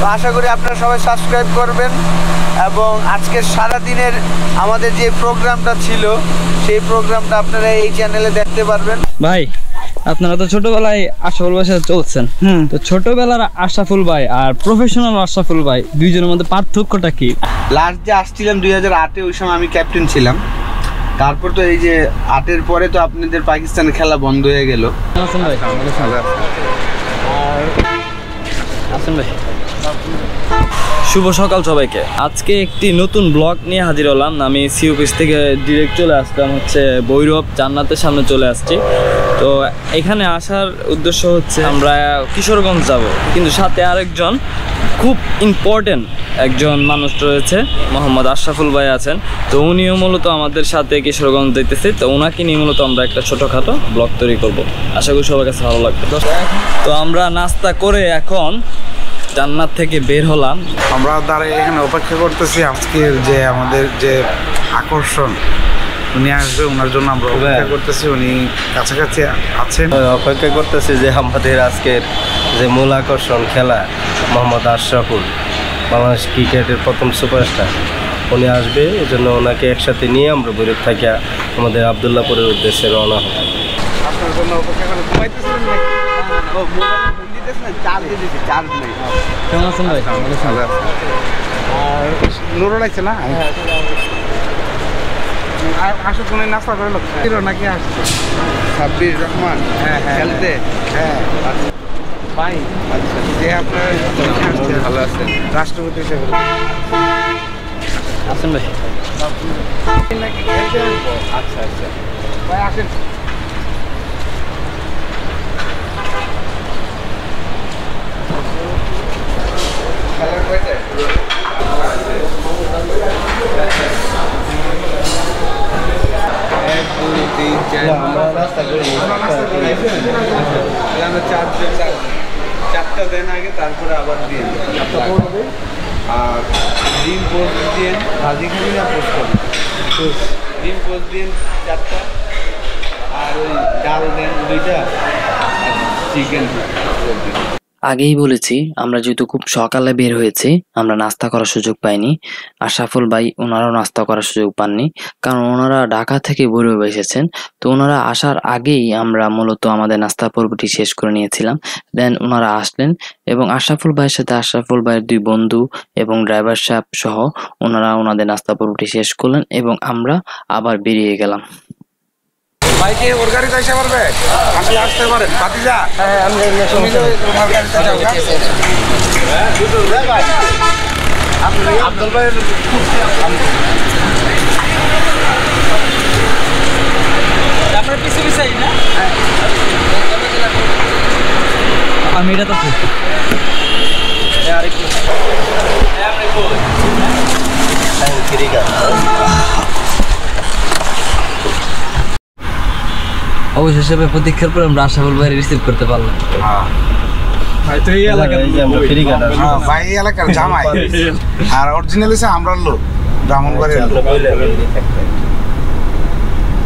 তো আশা করি আপনারা সবাই সাবস্ক্রাইব করবেন এবং আজকের সারাদিনের আমাদের যে প্রোগ্রামটা ছিল সেই প্রোগ্রামটা আপনারা এই চ্যানেলে দেখতে পারবেন। ভাই আপনারা তো ছোটবেলায় আশরাফুল ভাইয়ের সাথে চলছেন, তো ছোটবেলার আশরাফুল ভাই আর প্রফেশনাল আশরাফুল ভাই দুইজনের মধ্যে পার্থক্যটা কি? লাস্ট যে আসছিলাম 2008-এ, ওই সময় আমি ক্যাপ্টেন ছিলাম। তারপর তো এই যে 8-এর পরে তো আপনাদের পাকিস্তানের খেলা বন্ধ হয়ে গেল। শুভ সকাল সবাইকে। আজকে একটি নতুন ব্লগ নিয়ে হাজির হলাম। আমি সি অফিস থেকে ডিরেক্ট চলে আসলাম হচ্ছে ভৈরব জান্নাতের সামনে চলে আসছি। তো এখানে আসার উদ্দেশ্য হচ্ছে আমরা কিশোরগঞ্জ যাব, কিন্তু সাথে আরেকজন খুব ইম্পর্টেন্ট একজন মানুষ রয়েছে, মোহাম্মদ আশরাফুল ভাই আছেন। তো উনিও মূলত আমাদের সাথে কিশোরগঞ্জ যেতেছে। তো ওনাকে নিয়ে মূলত আমরা একটা ছোটোখাটো ব্লগ তৈরি করব। আশা করি সবার কাছে ভালো লাগবে। তো আমরা নাস্তা করে এখন জান্নাত থেকে বের হলাম। আমরা দাঁড়িয়ে এখানে অপেক্ষা করতেছি আজকের যে আমাদের যে আকর্ষণ, উনি আসবে, ওনার জন্য আমরা অপেক্ষা করতেছি। উনি কাছাকাছি আছেন, অপেক্ষা করতেছি যে আমাদের আজকের যে মূল আকর্ষণ খেলা, মোহাম্মদ আশরাফুল, বাংলাদেশ ক্রিকেটের প্রথম সুপারস্টার, উনি আসবে। এই জন্য ওনাকে একসাথে নিয়ে আমরা ভৈরব থেকে আমাদের আবদুল্লাপুরের উদ্দেশ্যে রওনা হব। আপনার জন্য অপেক্ষা করে ঘুমাইতেছিলেন নাকি? কেমন আছেন ভাই? আর নুরুল আছে না? আসো, কোনো নাস্তা করে লোক নাকি আসছে? সাব্বির রহমান খেলতে। হ্যাঁ ভাই আচ্ছা, যে আপনার ভালো আছেন? রাষ্ট্রপতি হিসেবে আছেন ভাই? নাকি খেলতে আসবো? আচ্ছা আচ্ছা ভাই আসেন। খেলার কয়টা? চারটা দেন আগে, তারপরে আবার দিয়ে আর ডিম পোস্ট দিয়ে ভাজি খাবি না পোস্ট করবি? ডিম পোস্ট দিন 4টা, আর ওই ডাল দেন 2টা, আর চিকেন। আগেই বলেছি আমরা যেহেতু খুব সকালে বের হয়েছি, আমরা নাস্তা করার সুযোগ পাইনি। আশরাফুল ভাই ওনারাও নাস্তা করার সুযোগ পাননি, কারণ ওনারা ঢাকা থেকে ভৈরবে এসেছেন। তো ওনারা আসার আগেই আমরা মূলত আমাদের নাস্তা পর্বটি শেষ করে নিয়েছিলাম। দেন ওনারা আসলেন এবং আশরাফুল ভাইয়ের সাথে আশরাফুল ভাইয়ের 2 বন্ধু এবং ড্রাইভার সাহেব সহ ওনারা ওনাদের নাস্তা পর্বটি শেষ করলেন এবং আমরা আবার বেরিয়ে গেলাম। ভাইকে ওর গাড়িতে আসতে পারবে? আসলে আসতে পারেন ভাতিজা। আব্দুল ভাইয়ের আপনার পিছে পিছাই না? আমি এটা তো অবশেষে প্রতীক্ষার পর আমরা আশরাফুল ভাই রিসিভ করতে পারলাম। ভাই এলাকার জামাই, আর অরিজিনাল হচ্ছে আমরা লোক ব্রাহ্মণবাড়ির লোক।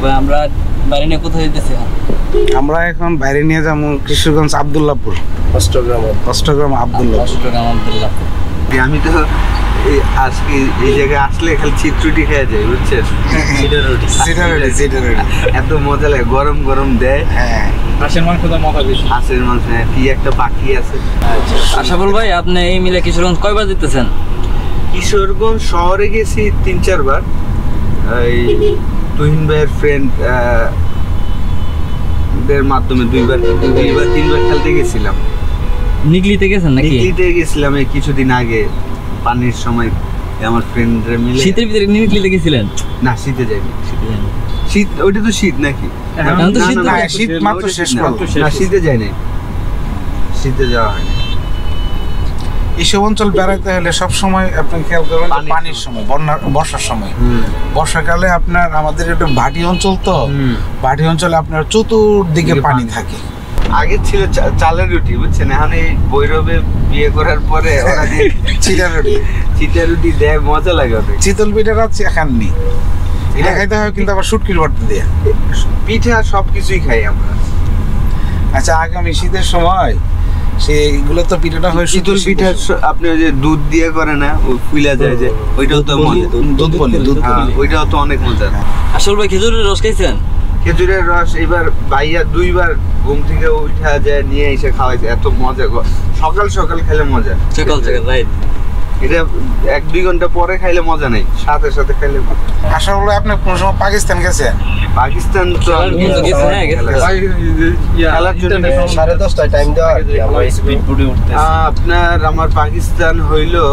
ভাই আমরা বাইরে নিয়ে কোথায় যেতেছি? আমরা এখন বাইরে নিয়ে যাবো কিশোরগঞ্জ আবদুল্লাপুর, অষ্টগ্রাম আবদুল্লাহ। আমি তো আজকে এই জায়গায় আসলে খালি চিত্রুটি খেয়ে যায়, বুঝছেন? এত মজা লাগে, গরম গরম দেয়। হ্যাঁ, হাঁসের মাংস তো মজা বেশি। হাঁসের মাংস, কি একটা পাখি আছে। আশরাফুল ভাই আপনি এই মিলে কিশোরগঞ্জ কয়বার যেতেছেন? কিশোরগঞ্জ শহরে গেছি 3-4 বার। এই তুহিন ভাইয়ের ফ্রেন্ড দের মাধ্যমে 2-3 বার খেলতে গেছিলাম। নিগলিতে গেছেন নাকি? নিগলিতে গেছিলাম এই কিছুদিন আগে, পানির সময় আমার ফ্রেন্ডরা মিলে। শীতের ভিতরে নিগলিতে গেছিলেন? না, শীতে যাইনি। শীত ওইটা তো শীত নাকি? শীত মাত্র শেষ করলো। না, শীতে যাইনি, শীতে যাওয়া হয়নি। এইসব অঞ্চল বেড়াইতে হলে সবসময় আপনি খেয়াল করবেন পানির সময়, বর্ষার সময়। বর্ষাকালে আপনার আমাদের একটু ভাটি অঞ্চল, তো ভাটি অঞ্চলে আপনার চতুর্দিকে পানি থাকে। আগে ছিল চালের রুটি, বুঝছেন? এখন এই ভৈরবে বিয়ে করার পরে ওরা যে চিটা রুটি দেয়, মজা লাগে অনেক। চিতল পিঠাটা খাননি, এটা খাইতে হয় কিন্তু আবার শুটকির ভর্তা দিয়ে। পিঠা সবকিছুই খাই আমরা। আচ্ছা, আগামী শীতের সময় সেগুলো তো পিঠাটা হয় চিতল পিঠা আপনি ওই যে দুধ দিয়ে করে না, ওই ফুলা যায় যে, ওইটাও তো মজা। দুধ বলি ওইটাও তো অনেক মজা। আসল ভাই খেজুরের রস খাইছেন? খেজুরের রস এবার ভাইয়া 2 বার ঘুম থেকে উঠা যায় নিয়ে এসে খাওয়াইছে, এত মজা। সকাল সকাল খেলে মজা, সকাল রাইট। এটা 1-2 ঘন্টা পরে খাইলে মজা নেই, সাথে সাথে খাইলে মজা। আসলে হলো আপনি কোন সময় পাকিস্তান গেছেন? পাকিস্তান তো খেলার জন্য 10:30 টাইম দেওয়া আর কি, আমরা স্পিড বোটে উঠতেছি। আমার পাকিস্তান হইলো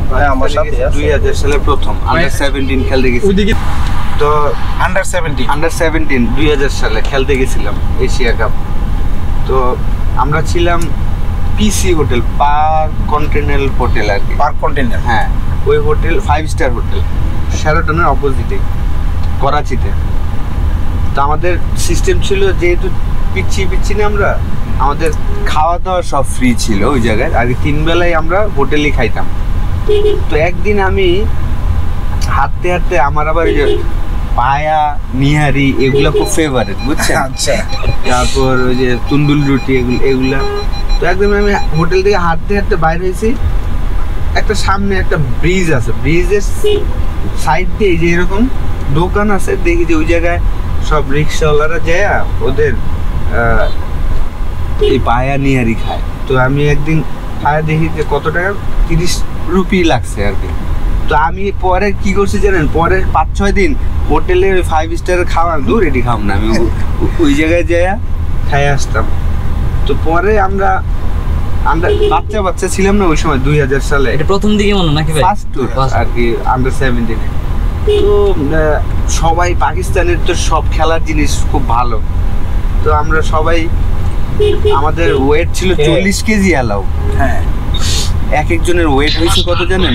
ভাই আমার সাথে 2000 সালে প্রথম আন্ডার 17 খেলতে গেছি। তো আন্ডার 17 2000 সালে খেলতে গেছিলাম এশিয়া কাপ। তো আমরা ছিলাম পিসি হোটেল, পার্ক কন্টিনেন্টাল হোটেল আর কি। পার্ক কন্টিনেন্টাল, হ্যাঁ, ওই হোটেল 5 স্টার হোটেল, শেরাটনের অপোজিটে করাচিতে। তো আমাদের সিস্টেম ছিল, যেহেতু পিচ্ছি না আমরা, আমাদের খাওয়া দাওয়া সব ফ্রি ছিল ওই জায়গায়। আগে 3 বেলায় আমরা হোটেলেই খাইতাম। তো একদিন আমি হাঁটতে হাঁটতে, আমার আবার ওই যে পায়া নিহারি এগুলা খুব ফেভারিট, বুঝছেন? আচ্ছা। তারপর ওই যে তুন্দুল রুটি এগুলা। তো একদম আমি হোটেল থেকে হাঁটতে হাঁটতে বাইরে হয়েছি, একটা সামনে একটা ব্রিজ আছে, ব্রিজের সাইড দিয়ে এই যে এরকম দোকান আছে, দেখি যে ওই জায়গায় সব রিক্সাওয়ালারা যায় ওদের এই পায়া নিহারি খায়। তো আমি একদিন খায় দেখি যে কত টাকা, 30 রুপি লাগছে আর কি। তো আমি পরে কি করছি জানেন, পরে 5-6 দিন হোটেলে 5 স্টারের খাওয়া দূর এটি খাম না, আমি ওই জায়গায় যাই খাই আসতাম। তো পরে আমরা বাচ্চা ছিলাম না ওই সময়, 2000 সালে। এটা প্রথম দিকে মনে নাকি ভাই? ফার্স্ট ট্যুর আর কি, আন্ডার 17। তো সবাই পাকিস্তানের তো সব খেলার জিনিস খুব ভালো। তো আমরা সবাই, আমাদের ওয়েট ছিল 40 কেজি অ্যালাউ। হ্যাঁ, এক একজনের ওয়েট হয়েছে কত জানেন?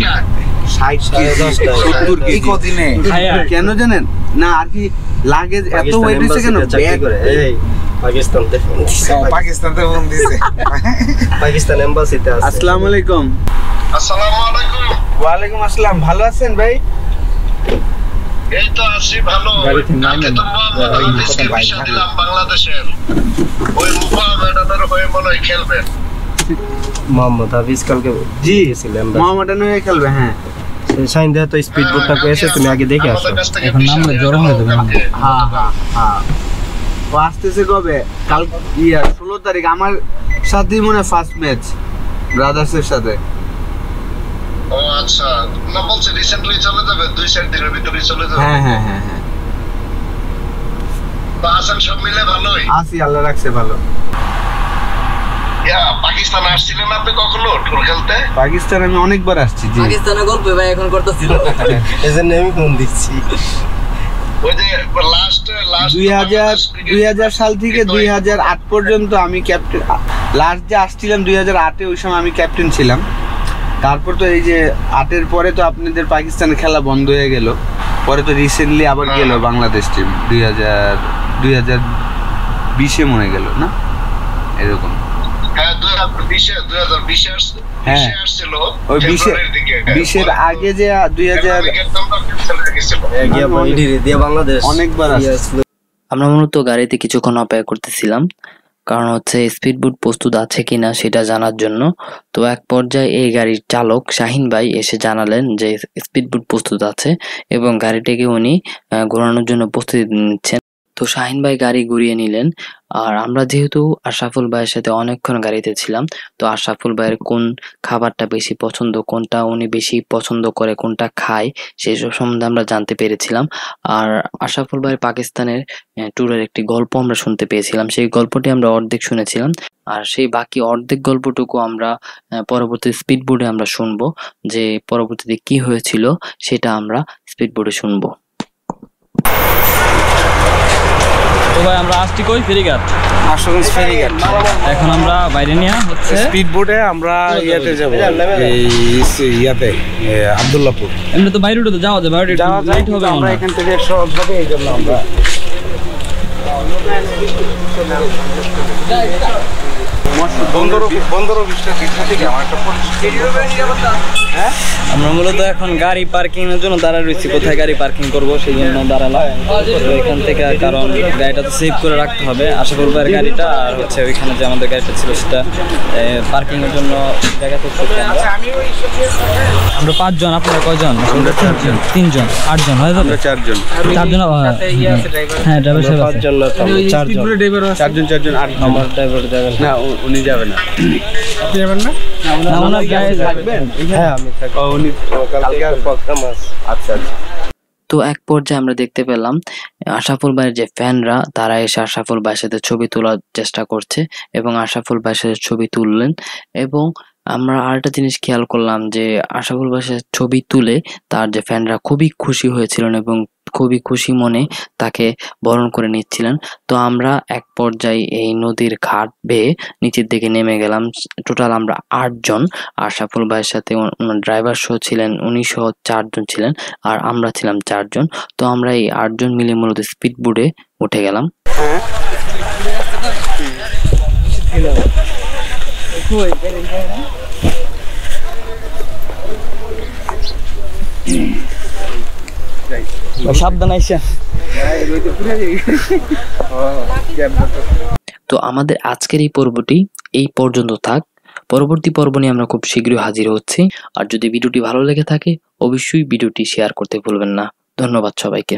60 কেজি, 70 কেজি। কদিনে কেন জানেন না? আর কি লাগেজ এত ওয়েট হয়েছে কেন? এই পাকিস্তানতে ফোন দিছে। পাকিস্তান এম্বাসিতে আছে। আসসালামু আলাইকুম। আসসালামু আলাইকুম। ওয়ালাইকুম আসসালাম। ভালো আছেন ভাই? এই তো আছি ভালো। কালকে তো মোহাম্মদ হাফিজকে ভিসা দিলাম বাংলাদেশের, ওই মুফা ম্যাডামের হয়ে মনে হয় খেলবেন। মোহাম্মদ হাফিজ কালকে জি, ছিলেন মোহামেডান হয়ে খেলবে। হ্যাঁ সাইন দেয়া তো স্পিড বোটটা পেয়েছে, তুমি আগে দেখে আসো। এখন নামলে জ্বর হয়ে যাবে। হ্যাঁ। ও আসতেছে কবে? কাল 16 তারিখ। আমার সাথেই মনে হয় ফার্স্ট ম্যাচ ব্রাদার্সের সাথে। ও আচ্ছা, না বলছে রিসেন্টলি চলে যাবে, 2-4 দিনের ভিতরে চলে যাবে। হ্যাঁ। তো আসেন সব মিলে ভালোই। আসি, আল্লাহ রাখছে ভালো। পাকিস্তান আসছিলেন আপনি কখনো টুর খেলতে? পাকিস্তান আমি অনেকবার আসছি। জি, পাকিস্তানের গল্প ভাই এখন করতেছিল। এজন্য আমি ফোন দিচ্ছি। ওই যে লাস্ট 2000 সাল থেকে 2008 পর্যন্ত আমি ক্যাপ্টেন। লাস্ট যে আসছিলাম 2008-এ, ওই সময় আমি ক্যাপ্টেন ছিলাম। তারপর তো এই যে 8-এর পরে তো আপনাদের পাকিস্তানের খেলা বন্ধ হয়ে গেল। পরে তো রিসেন্টলি আবার গেল বাংলাদেশ টিম, 2020-এ মনে গেল না এরকম। হ্যাঁ 2020 আসছিল। ওই 20-এর আগে যে 2000 বাংলাদেশ অনেকবার আসছে। আমরা মূলত গাড়িতে কিছুক্ষণ অপেক্ষা করতেছিলাম, কারণ হচ্ছে স্পিড বোট প্রস্তুত আছে কিনা সেটা জানার জন্য। তো এক পর্যায়ে এই গাড়ির চালক শাহিন ভাই এসে জানালেন যে স্পিড বোট প্রস্তুত আছে এবং গাড়িটাকে উনি ঘোরানোর জন্য প্রস্তুতি নিচ্ছেন। তো শাহিন ভাই গাড়ি ঘুরিয়ে নিলেন। আর আমরা যেহেতু আশরাফুল ভাইয়ের সাথে অনেকক্ষণ গাড়িতে ছিলাম, তো আশরাফুল ভাইয়ের কোন খাবারটা বেশি পছন্দ, কোনটা উনি বেশি পছন্দ করে, কোনটা খায়, সেসব সম্বন্ধে আমরা জানতে পেরেছিলাম। আর আশরাফুল ভাইয়ের পাকিস্তানের ট্যুরের একটি গল্প আমরা শুনতে পেয়েছিলাম, সেই গল্পটি আমরা অর্ধেক শুনেছিলাম। আর সেই বাকি অর্ধেক গল্পটুকু আমরা পরবর্তী স্পিড বোর্ডে আমরা শুনবো, যে পরবর্তীতে কি হয়েছিল সেটা আমরা স্পিড বোর্ডে শুনবো। তো ভাই আমরা আসছি কই? ফেরিঘাট। আশুগঞ্জ ফেরিঘাট। এখন আমরা বাইরে নিয়ে হচ্ছে স্পিড বোটে আমরা ইয়াতে যাব, এই ইয়াতে আব্দুল্লাহপুর। এমনি তো বাইরে তো যাওয়া যাবে, বাইরে লাইট হবে। আমরা এখান থেকে সহজ হবে, এই জন্য আমরা বন্দর অফিসটা থেকে আমার একটা হ্যাঁ আমরা মূলত এখন গাড়ি পার্কিং এর জন্য দাঁড়ায় রয়েছি, কোথায় গাড়ি পার্কিং করব সেই জন্য দাঁড়ালাম। তো এখান থেকে কারণ গাড়িটা তো সেভ করে রাখতে হবে, আশাফুল ভাইয়ের গাড়িটা আর হচ্ছে ওইখানে যে আমাদের গাড়িটা ছিল সেটা পার্কিং এর জন্য জায়গা করতেছি আমরা 5 জন। আপনারা কয়জন? আমরা 4 জন। 3 জন, 8 জন হয়ে যাবে। আমরা 4 জন। 4 জন। হ্যাঁ ড্রাইভার সাহেব 5 জন না, 4 জন। 4 জন 8 আমার ড্রাইভার যাবেন না, উনি যাবে না। আপনি যাবেন না? না ওনার গাড়ি থাকবেন? হ্যাঁ আমি থাকি। উনি কালকে আর প্রোগ্রাম আছে। আচ্ছা আচ্ছা। তো এক পর্যায়ে আমরা দেখতে পেলাম আশরাফুল ভাইয়ের যে ফ্যানরা তারা এসে আশরাফুল ভাইয়ের সাথে ছবি তোলার চেষ্টা করছে এবং আশরাফুল ভাইয়ের সাথে ছবি তুললেন। এবং আমরা আরেকটা জিনিস খেয়াল করলাম যে আশরাফুল ভাইয়ের সাথে ছবি তুলে তার যে ফ্যানরা খুবই খুশি হয়েছিলেন এবং খুবই খুশি মনে তাকে বরণ করে নিচ্ছিলেন। তো আমরা এক পর্যায়ে এই নদীর ঘাট বেয়ে নিচের দিকে নেমে গেলাম। টোটাল আমরা 8 জন, আশরাফুল ভাইয়ের সাথে ওনার ড্রাইভার সহ ছিলেন, উনি সহ 4 জন ছিলেন আর আমরা ছিলাম 4 জন। তো আমরা এই 8 জন মিলে মূলত স্পিড বোটে উঠে গেলাম। সাবধান আইসা। তো আমাদের আজকের এই পর্বটি এই পর্যন্ত থাক। পরবর্তী পর্ব নিয়ে আমরা খুব শীঘ্রই হাজির হচ্ছি। আর যদি ভিডিওটি ভালো লেগে থাকে অবশ্যই ভিডিওটি শেয়ার করতে ভুলবেন না। ধন্যবাদ সবাইকে।